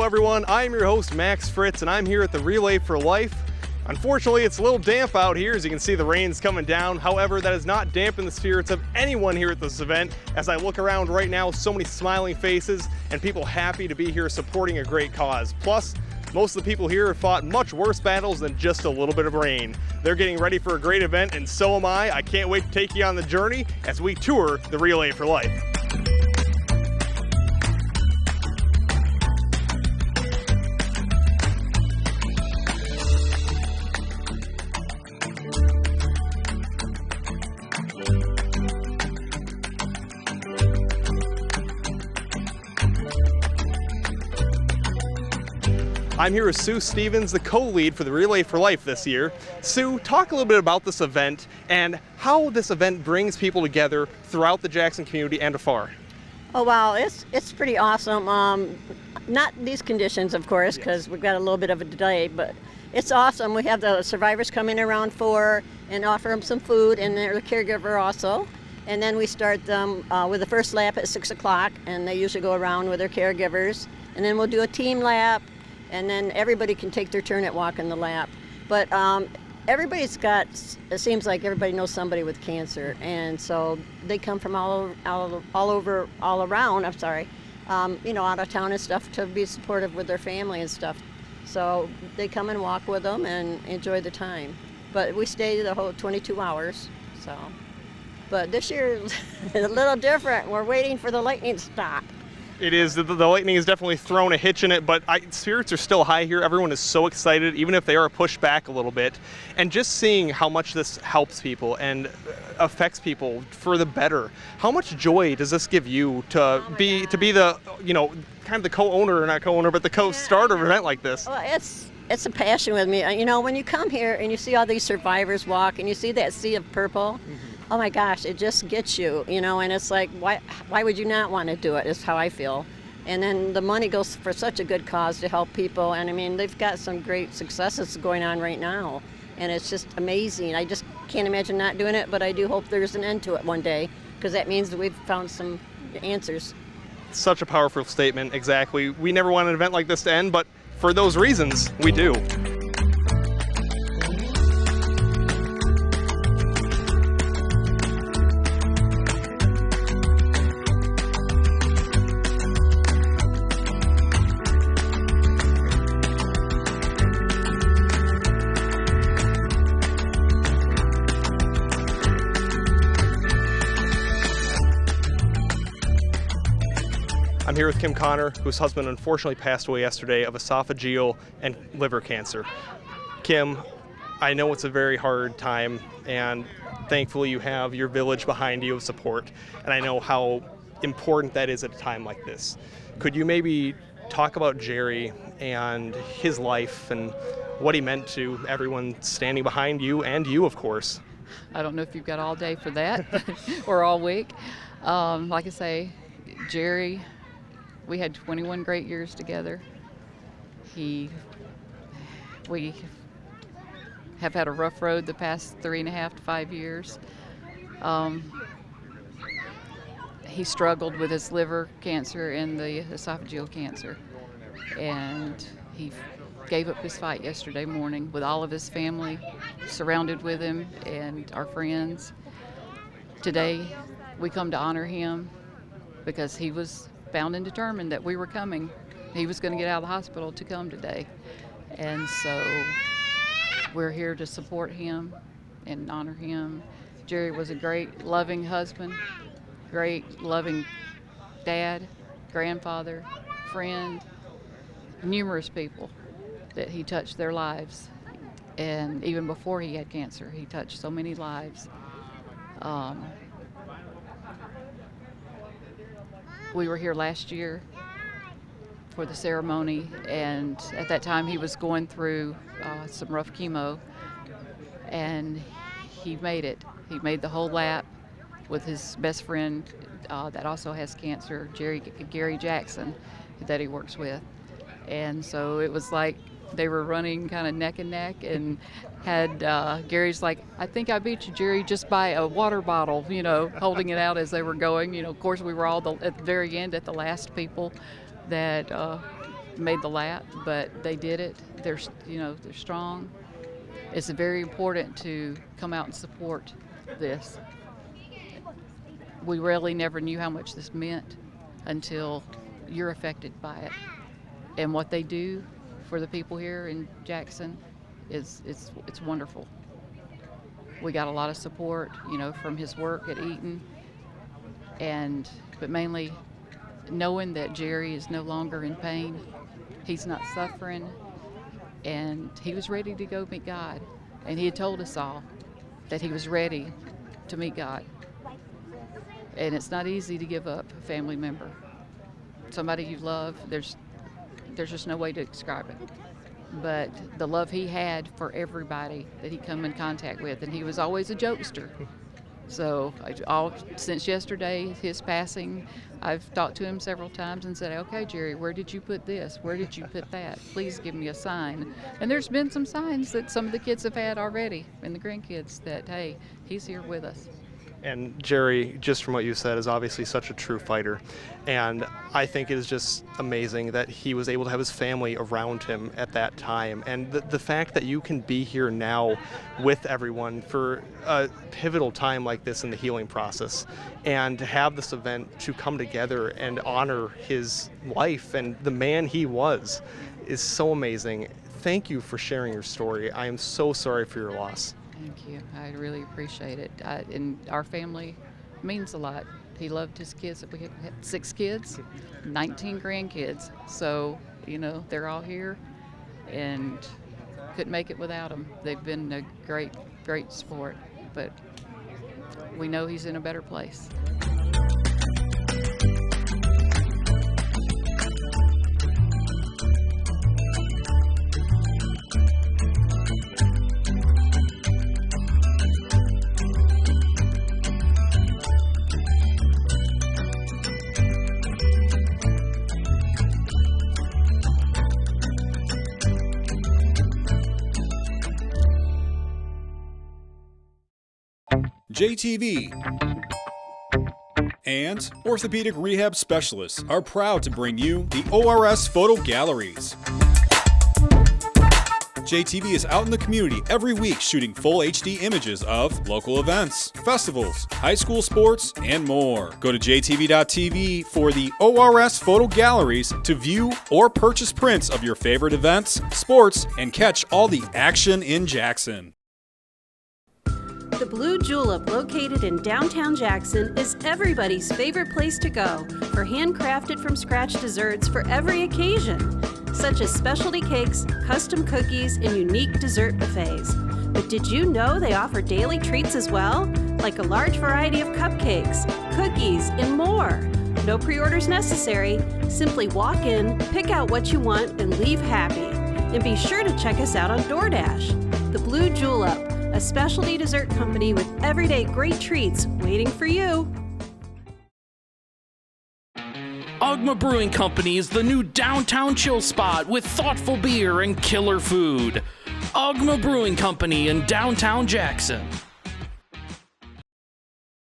everyone. I'm your host, Max Fritz, and I'm here at the Relay for Life. Unfortunately, it's a little damp out here. As you can see, the rain's coming down. However, that has not dampened the spirits of anyone here at this event. As I look around right now, so many smiling faces and people happy to be here supporting a great cause. Plus, most of the people here have fought much worse battles than just a little bit of rain. They're getting ready for a great event, and so am I. I can't wait to take you on the journey as we tour the Relay for Life. I'm here with Sue Stevens, the co-lead for the Relay for Life this year. Sue, talk a little bit about this event and how this event brings people together throughout the Jackson community and afar. Oh wow, it's pretty awesome. Not these conditions, of course, because we've got a little bit of a delay, but it's awesome. We have the survivors coming around 4 and offer them some food, and they're the caregiver also. And then we start them with the first lap at 6 o'clock, and they usually go around with their caregivers. And then we'll do a team lap, and then everybody can take their turn at walking the lap. But everybody's got, it seems like everybody knows somebody with cancer, and so they come from all around, out of town and stuff to be supportive with their family and stuff. So they come and walk with them and enjoy the time. But we stay the whole 22 hours, so. But this year is a little different. We're waiting for the lightning to stop. It is. The lightning has definitely thrown a hitch in it, but spirits are still high here. Everyone is so excited, even if they are pushed back a little bit. And just seeing how much this helps people and affects people for the better. How much joy does this give you to be the, kind of the co-owner, or not co-owner, but the co-starter of an event like this? Well, it's a passion with me. When you come here and you see all these survivors walk and you see that sea of purple, oh my gosh, it just gets you, and it's like, why would you not want to do it, is how I feel. And then the money goes for such a good cause to help people, and I mean, they've got some great successes going on right now, and it's just amazing. I just can't imagine not doing it, but I do hope there's an end to it one day, because that means that we've found some answers. Such a powerful statement, exactly. We never want an event like this to end, but for those reasons, we do. I'm here with Kim Connor, whose husband unfortunately passed away yesterday of esophageal and liver cancer. Kim, I know it's a very hard time, and thankfully you have your village behind you of support, and I know how important that is at a time like this. Could you maybe talk about Jerry and his life and what he meant to everyone standing behind you, and you, of course? I don't know if you've got all day for that or all week. Like I say, Jerry, we had 21 great years together. We have had a rough road the past 3.5 to 5 years. He struggled with his liver cancer and the esophageal cancer, and he gave up his fight yesterday morning with all of his family surrounded with him and our friends. Today we come to honor him because he was bound and determined that we were coming. He was going to get out of the hospital to come today. And so we're here to support him and honor him. Jerry was a great, loving husband, great, loving dad, grandfather, friend, numerous people that he touched their lives. And even before he had cancer, he touched so many lives. We were here last year for the ceremony, and at that time he was going through some rough chemo, and he made it. He made the whole lap with his best friend that also has cancer, Gary Jackson, that he works with. And so it was like they were running kind of neck and neck, and had Gary's like, I think I beat you, Jerry, just by a water bottle, holding it out as they were going. Of course, we were all at the very end, at the last people that made the lap, but they did it. They're strong. It's very important to come out and support this. We really never knew how much this meant until you're affected by it. And what they do for the people here in Jackson it's wonderful. We got a lot of support, from his work at Eaton, but mainly knowing that Jerry is no longer in pain. He's not suffering, and he was ready to go meet God. And he had told us all that he was ready to meet God. And it's not easy to give up a family member. Somebody you love, there's just no way to describe it. But the love he had for everybody that he come in contact with, and he was always a jokester. So since yesterday, his passing, I've talked to him several times and said, okay, Jerry, where did you put this? Where did you put that? Please give me a sign. And there's been some signs that some of the kids have had already, and the grandkids, that, hey, he's here with us. And Jerry, just from what you said, is obviously such a true fighter. And I think it is just amazing that he was able to have his family around him at that time. And the fact that you can be here now with everyone for a pivotal time like this in the healing process, and to have this event to come together and honor his life and the man he was, is so amazing. Thank you for sharing your story. I am so sorry for your loss. Thank you. I really appreciate it. And our family means a lot. He loved his kids. We had 6 kids, 19 grandkids. So, they're all here, and couldn't make it without them. They've been a great, great support. But we know he's in a better place. JTV and Orthopedic Rehab Specialists are proud to bring you the ORS Photo Galleries. JTV is out in the community every week shooting full HD images of local events, festivals, high school sports, and more. Go to jtv.tv for the ORS Photo Galleries to view or purchase prints of your favorite events, sports, and catch all the action in Jackson. The Blue Julep, located in downtown Jackson, is everybody's favorite place to go for handcrafted from scratch desserts for every occasion, such as specialty cakes, custom cookies, and unique dessert buffets. But did you know they offer daily treats as well? Like a large variety of cupcakes, cookies, and more. No pre-orders necessary. Simply walk in, pick out what you want, and leave happy. And be sure to check us out on DoorDash. The Blue Julep, a specialty dessert company with everyday great treats waiting for you. Ogma Brewing Company is the new downtown chill spot with thoughtful beer and killer food. Ogma Brewing Company in downtown Jackson.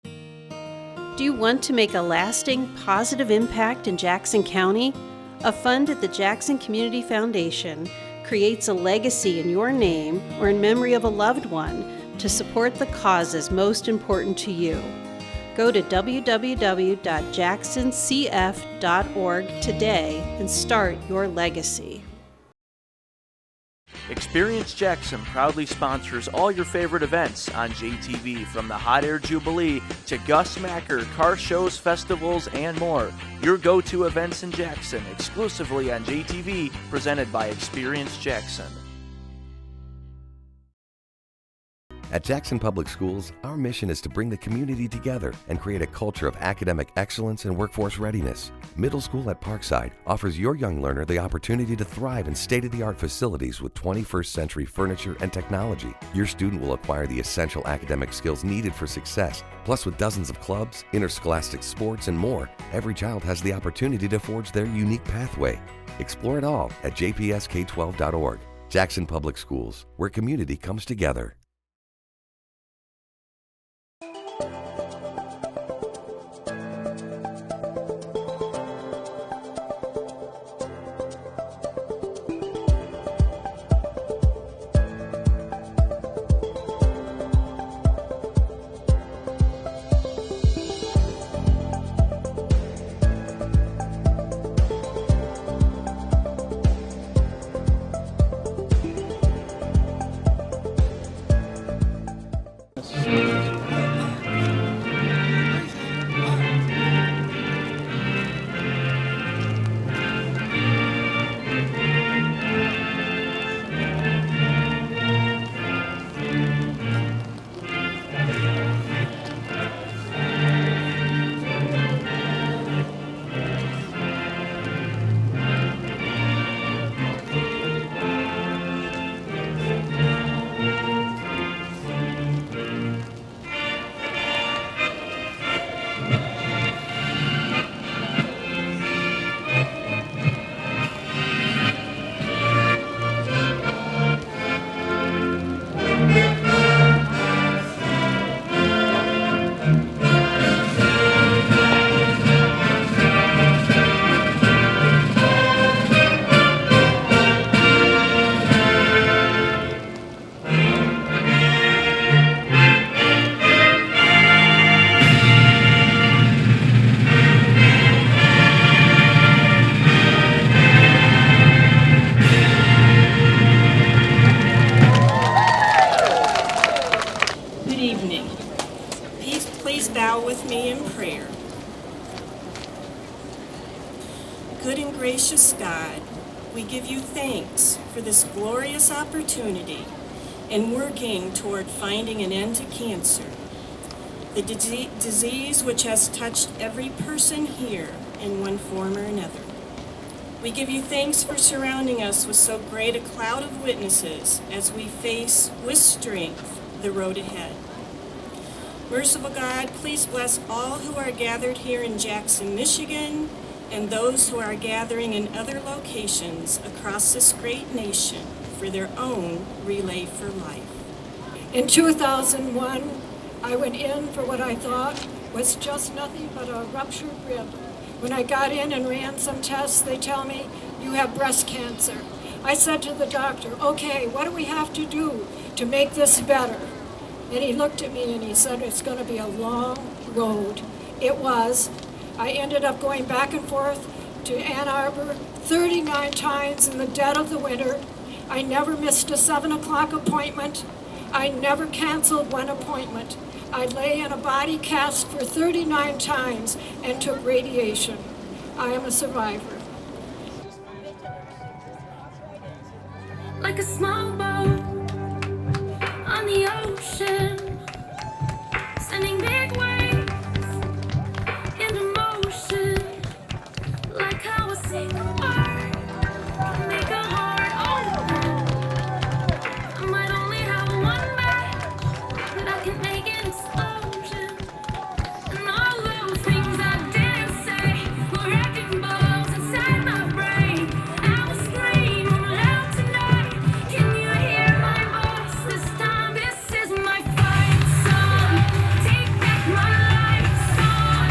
Do you want to make a lasting, positive impact in Jackson County? A fund at the Jackson Community Foundation creates a legacy in your name or in memory of a loved one to support the causes most important to you. Go to www.jacksoncf.org today and start your legacy. Experience Jackson proudly sponsors all your favorite events on JTV, from the Hot Air Jubilee to Gus Macker, car shows, festivals, and more. Your go-to events in Jackson, exclusively on JTV, presented by Experience Jackson. At Jackson Public Schools, our mission is to bring the community together and create a culture of academic excellence and workforce readiness. Middle School at Parkside offers your young learner the opportunity to thrive in state-of-the-art facilities with 21st century furniture and technology. Your student will acquire the essential academic skills needed for success. Plus, with dozens of clubs, interscholastic sports, and more, every child has the opportunity to forge their unique pathway. Explore it all at jpsk12.org. Jackson Public Schools, where community comes together. gracious God, we give you thanks for this glorious opportunity in working toward finding an end to cancer, the disease which has touched every person here in one form or another. We give you thanks for surrounding us with so great a cloud of witnesses as we face with strength the road ahead. Merciful God, please bless all who are gathered here in Jackson, Michigan, and those who are gathering in other locations across this great nation for their own Relay for Life. In 2001, I went in for what I thought was just nothing but a ruptured rib. When I got in and ran some tests, they tell me, you have breast cancer. I said to the doctor, okay, what do we have to do to make this better? And he looked at me and he said, it's going to be a long road. It was. I ended up going back and forth to Ann Arbor 39 times in the dead of the winter. I never missed a 7 o'clock appointment. I never canceled one appointment. I lay in a body cast for 39 times and took radiation. I am a survivor. Like a small boat on the ocean, sending big waves into motion, like how a single word can make a heart open. I might only have one match, but I can make an explosion. And all those things I didn't say were wrecking balls inside my brain. I will scream loud tonight. Can you hear my voice this time? This is my fight song. Take back my life song.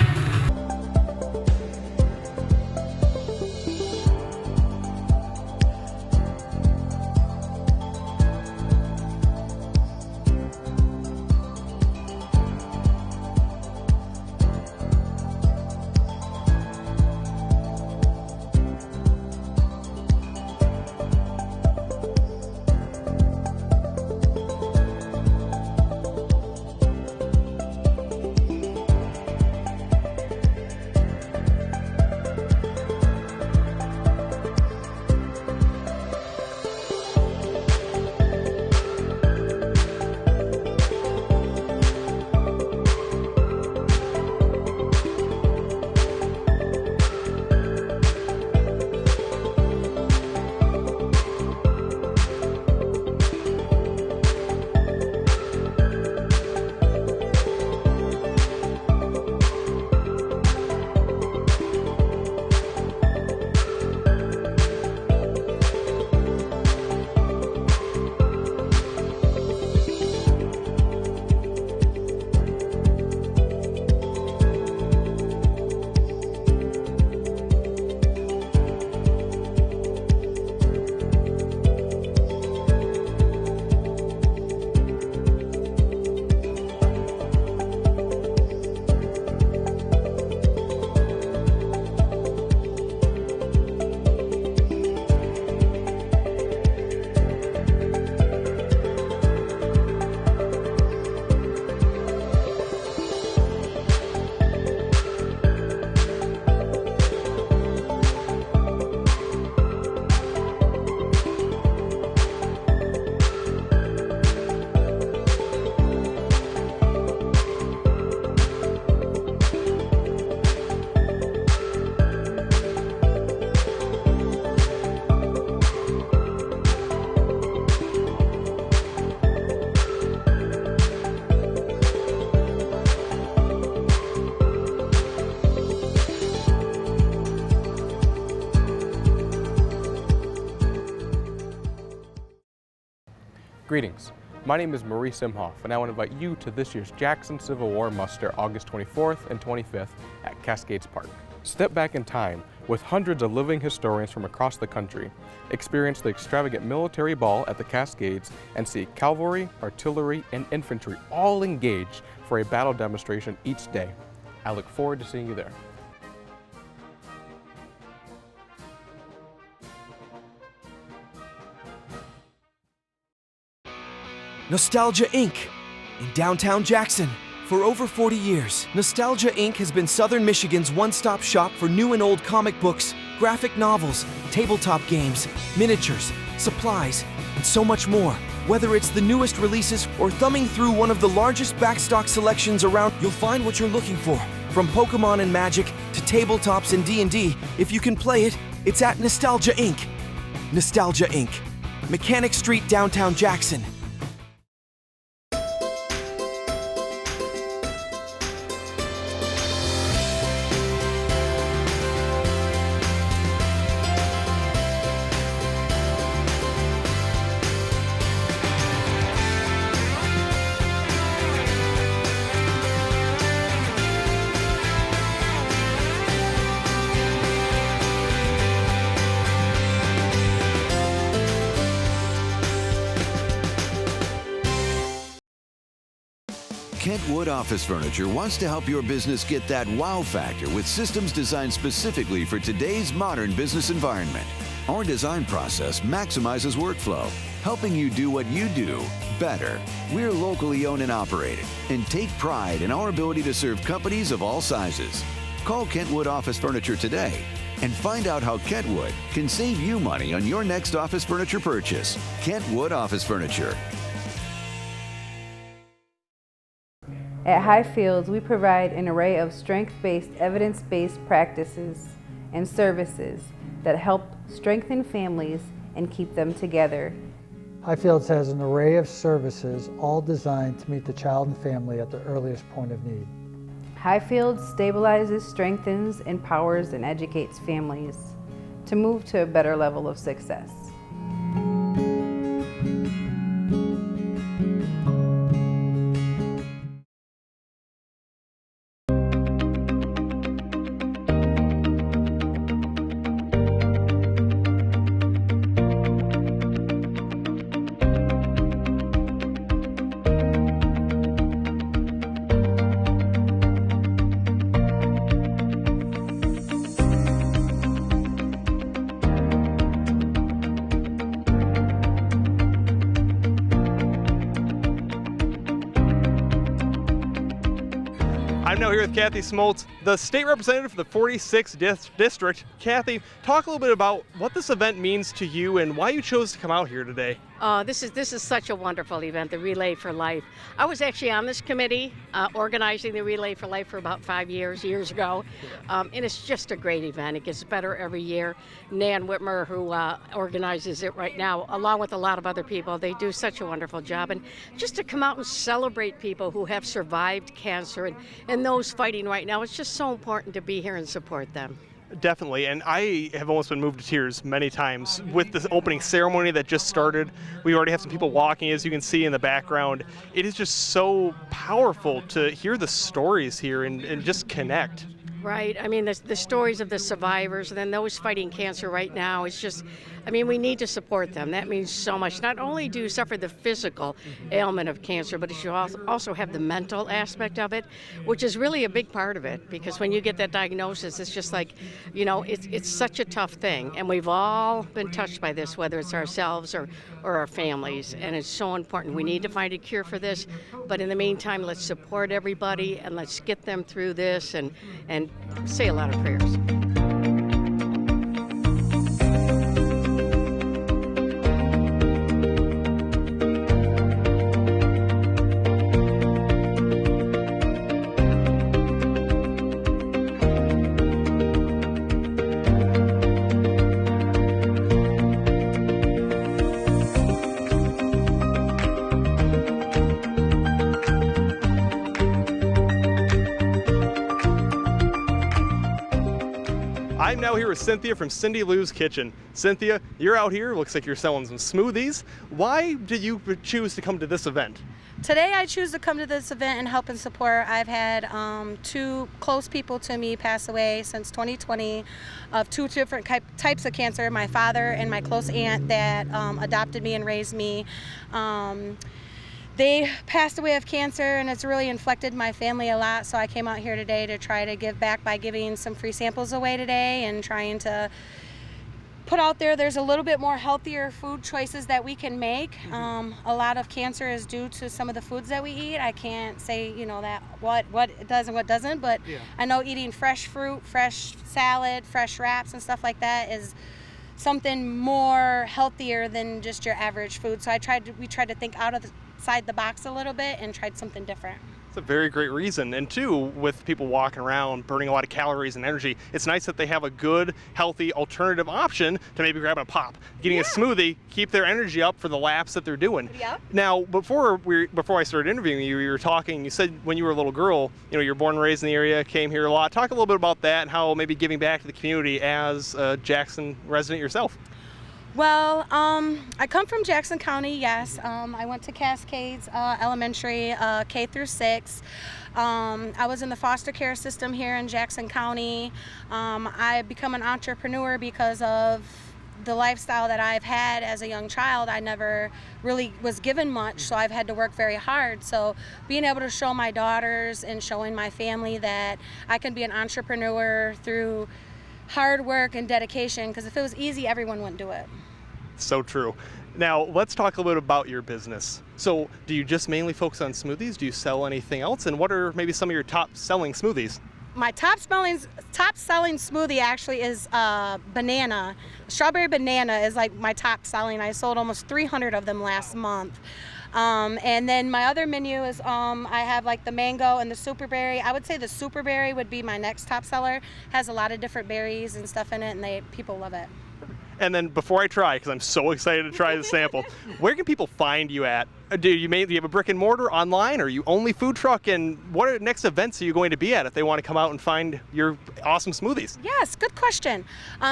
Greetings, my name is Maurice Imhoff, and I want to invite you to this year's Jackson Civil War Muster August 24th and 25th at Cascades Park. Step back in time with hundreds of living historians from across the country, experience the extravagant military ball at the Cascades, and see cavalry, artillery, and infantry all engaged for a battle demonstration each day. I look forward to seeing you there. Nostalgia Inc. in downtown Jackson. For over 40 years, Nostalgia Inc. has been Southern Michigan's one-stop shop for new and old comic books, graphic novels, tabletop games, miniatures, supplies, and so much more. Whether it's the newest releases or thumbing through one of the largest backstock selections around, you'll find what you're looking for. From Pokemon and Magic to tabletops and D&D, if you can play it, it's at Nostalgia Inc. Nostalgia Inc. Mechanic Street, downtown Jackson. Kentwood Office Furniture wants to help your business get that wow factor with systems designed specifically for today's modern business environment. Our design process maximizes workflow, helping you do what you do better. We're locally owned and operated and take pride in our ability to serve companies of all sizes. Call Kentwood Office Furniture today and find out how Kentwood can save you money on your next office furniture purchase. Kentwood Office Furniture. At Highfields, we provide an array of strength-based, evidence-based practices and services that help strengthen families and keep them together. Highfields has an array of services, all designed to meet the child and family at the earliest point of need. Highfields stabilizes, strengthens, empowers, and educates families to move to a better level of success. I'm now here with Kathy Smoltz, the state representative for the 46th District. Kathy, talk a little bit about what this event means to you and why you chose to come out here today. This is such a wonderful event, the Relay for Life. I was actually on this committee organizing the Relay for Life for about 5 years ago, and it's just a great event. It gets better every year. Nan Whitmer, who organizes it right now, along with a lot of other people, they do such a wonderful job. And just to come out and celebrate people who have survived cancer and those fighting right now, it's just so important to be here and support them. Definitely, and I have almost been moved to tears many times with this opening ceremony that just started. We already have some people walking, as you can see in the background. It is just so powerful to hear the stories here and just connect. Right. I mean, the stories of the survivors and then those fighting cancer right now, it's just, I mean, we need to support them. That means so much. Not only do you suffer the physical ailment of cancer, but you also have the mental aspect of it, which is really a big part of it. Because when you get that diagnosis, it's just like, you know, it's such a tough thing. And we've all been touched by this, whether it's ourselves or our families. And it's so important. We need to find a cure for this. But in the meantime, let's support everybody and let's get them through this and say a lot of prayers. I'm now here with Cynthia from Cindy Lou's Kitchen. Cynthia, you're out here. Looks like you're selling some smoothies. Why did you choose to come to this event? Today I choose to come to this event and help and support. I've had two close people to me pass away since 2020 of two different types of cancer. My father and my close aunt that adopted me and raised me. They passed away of cancer, and it's really inflicted my family a lot, so I came out here today to try to give back by giving some free samples away today and trying to, you know, it's such a tough thing, and we've all been touched by this, whether it's ourselves or our families, and it's so important to be here and support them. And put out there's a little bit more healthier food choices that we can make. A lot of cancer is due to some of the foods that we eat. I can't say, that what it does and what doesn't, but I know eating fresh fruit, fresh salad, fresh wraps and stuff like that is something more healthier than just your average food. So we tried to think outside the box a little bit and tried something different. It's a very great reason. And two, with people walking around burning a lot of calories and energy, it's nice that they have a good, healthy alternative option to maybe grabbing a pop, getting a smoothie, keep their energy up for the laps that they're doing. Yep. Now, before I started interviewing you, you were talking, you said when you were a little girl, you were born and raised in the area, came here a lot. Talk a little bit about that and how maybe giving back to the community as a Jackson resident yourself. Well, I come from Jackson County, yes. I went to Cascades Elementary, K through 6. I was in the foster care system here in Jackson County. I become an entrepreneur because of the lifestyle that I've had as a young child. I never really was given much, so I've had to work very hard. So being able to show my daughters and showing my family that I can be an entrepreneur through hard work and dedication, because if it was easy, everyone wouldn't do it. So true. Now, let's talk a little bit about your business. So, do you just mainly focus on smoothies? Do you sell anything else? And what are maybe some of your top selling smoothies? My top selling smoothie actually is banana. Strawberry banana is like my top selling. I sold almost 300 of them last month. And then my other menu is I have like the mango and the super berry. I would say the super berry would be my next top seller. Has a lot of different berries and stuff in it, and people love it. And then before I try, because I'm so excited to try the sample, where can people find you at? Do you have a brick and mortar online, or are you only food truck? And what next events are you going to be at if they want to come out and find your awesome smoothies? Yes, good question.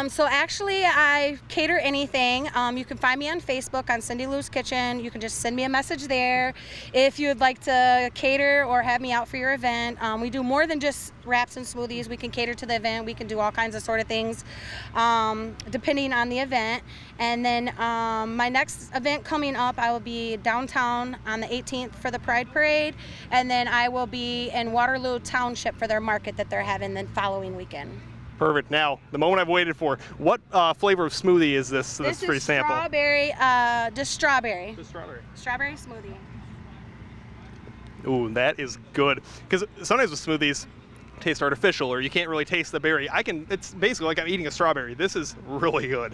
So actually, I cater anything. You can find me on Facebook on Cindy Lou's Kitchen. You can just send me a message there. If you would like to cater or have me out for your event, we do more than just wraps and smoothies. We can cater to the event. We can do all kinds of sort of things depending on the event. And then my next event coming up, I will be downtown on the 18th for the Pride Parade, and then I will be in Waterloo Township for their market that they're having the following weekend. Perfect. Now, the moment I've waited for. What flavor of smoothie is this? This free is sample? Strawberry, just strawberry. Just strawberry. Strawberry smoothie. Ooh, that is good. Because sometimes with smoothies, taste artificial, or you can't really taste the berry. It's basically like I'm eating a strawberry. This is really good.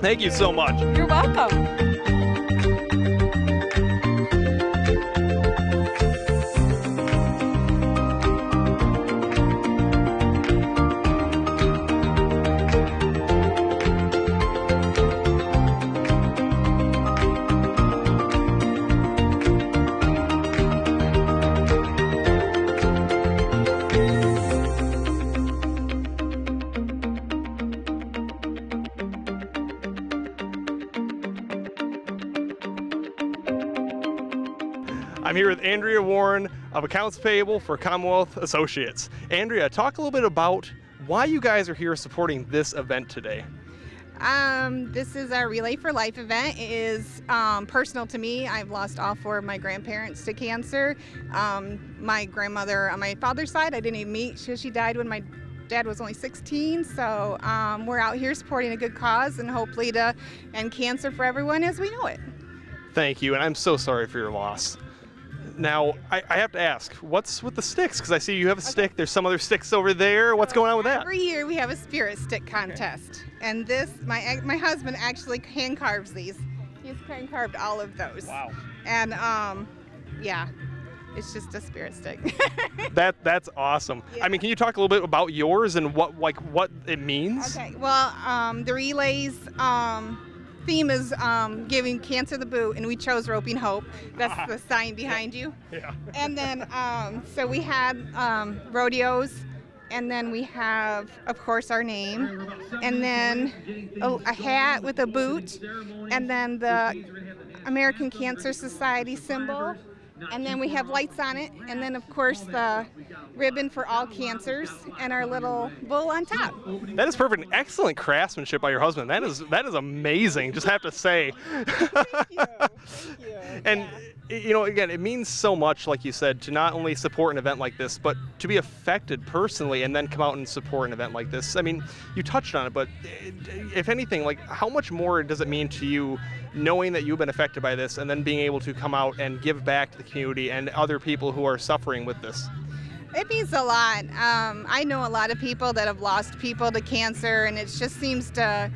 Thank you so much. You're welcome. I'm here with Andrea Warren of Accounts Payable for Commonwealth Associates. Andrea, talk a little bit about why you guys are here supporting this event today. This is our Relay for Life event. It is personal to me. I've lost all 4 of my grandparents to cancer. My grandmother on my father's side, I didn't even meet. She died when my dad was only 16. So we're out here supporting a good cause and hopefully to end cancer for everyone as we know it. Thank you, and I'm so sorry for your loss. Now, I have to ask, what's with the sticks? Because I see you have a stick. There's some other sticks over there. What's going on with that? Every year we have a spirit stick contest. And this, my husband actually hand carves these. He's hand carved all of those. Wow. And yeah, it's just a spirit stick. That's awesome. Yeah. I mean, can you talk a little bit about yours and what it means? Okay. Well, the Relays theme is giving cancer the boot, and we chose Roping Hope. That's the sign behind you. Yeah. And then so we had rodeos, and then we have, of course, our name, and then a hat with a boot, and then the American Cancer Society symbol, And then we have lights on it, and then of course the ribbon for all cancers and our little bull on top. That is perfect. Excellent craftsmanship by your husband. That is amazing, just have to say. Thank you. And you know, again, it means so much, like you said, to not only support an event like this, but to be affected personally and then come out and support an event like this. I mean, you touched on it, but if anything, like, how much more does it mean to you knowing that you've been affected by this and then being able to come out and give back to the community and other people who are suffering with this? It means a lot. I know a lot of people that have lost people to cancer, and it just seems to,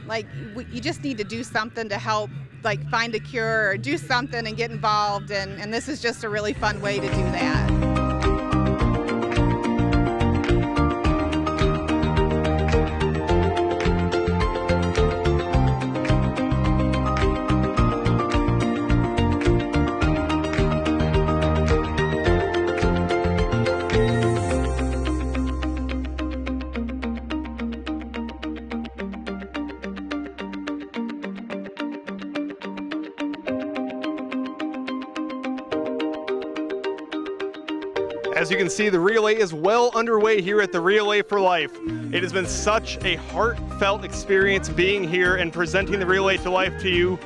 like, you just need to do something to help, like find a cure or do something and get involved, and this is just a really fun way to do that. As you can see, the relay is well underway here at the Relay for Life. It has been such a heartfelt experience being here and presenting the Relay to Life to you.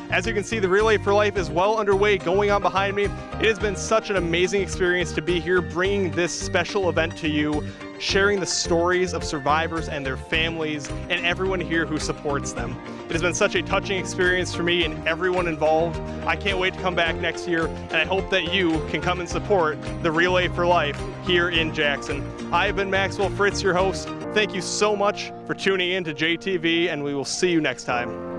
As you can see, the Relay for Life is well underway, going on behind me. It has been such an amazing experience to be here, bringing this special event to you, sharing the stories of survivors and their families and everyone here who supports them. It has been such a touching experience for me and everyone involved. I can't wait to come back next year, and I hope that you can come and support the Relay for Life here in Jackson. I've been Maxwell Fritz, your host. Thank you so much for tuning in to JTV, and we will see you next time.